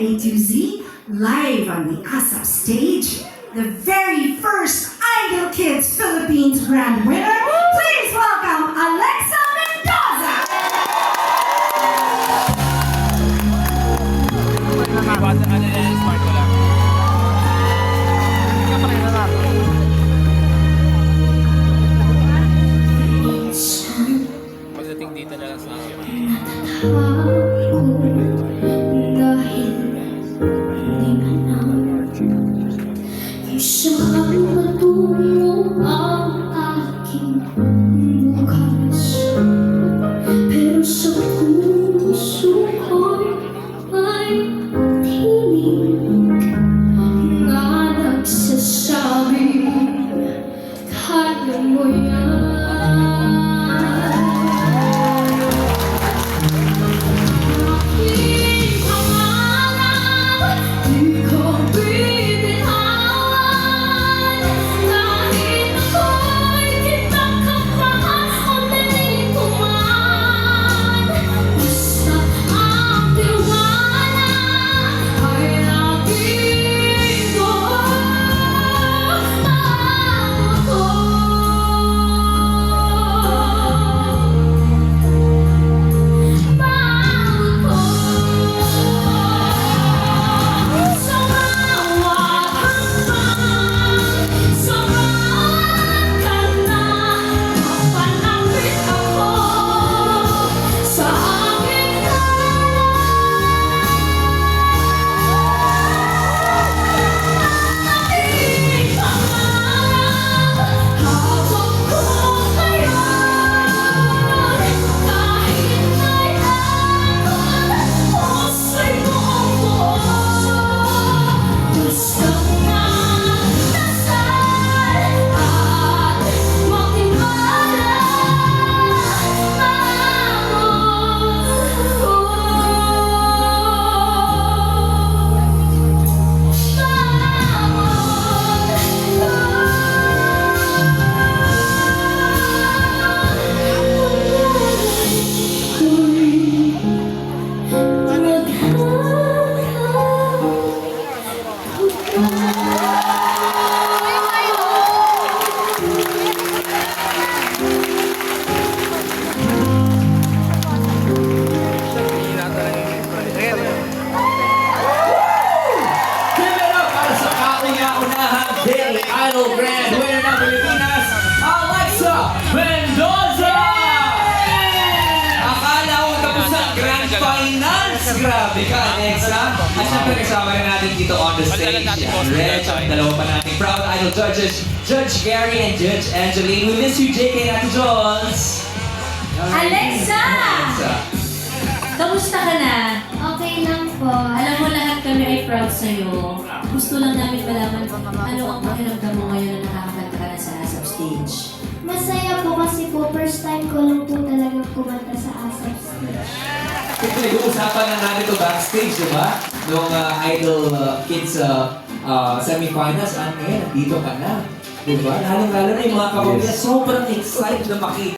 A to Z, live on the ASAP stage. The very first Idol Kids Philippines Grand winner. Please welcome Alexa Mendoza! Pagdating dito na lang sa akin. Dahil hindi na isang matungo ang aking bukas. Pero sa puso ko'y may tinig na nagsasabi, kaya mo yan. Daily Idol Grand winner ng Pilipinas, Alexa Mendoza! Akala ko tapos ang Grand Finals. Grabe ka, Alexa. At syempre kasama rin natin dito on the stage. Reg, ang dalawa pa nating proud Idol judges, Judge Gary and Judge Angeline. We miss you, JK Nato Jones. Alexa! Kamusta ka na? Okay lang po. Alam mo, lahat kami ay proud sa'yo. Gusto lang namin malaman ano ang pakiramdam mo ngayon na nakakakanta ka na sa ASAP stage. Masaya po kasi po first time ko lang po talaga kumanta sa ASAP stage. Pinag-uusapan na natin ito backstage, di ba? Nung Idol Kids semifinals, ngayon, nandito ka na. Di ba? Lalong-lalo na yung mga kapamilya, sobrang excited na makita.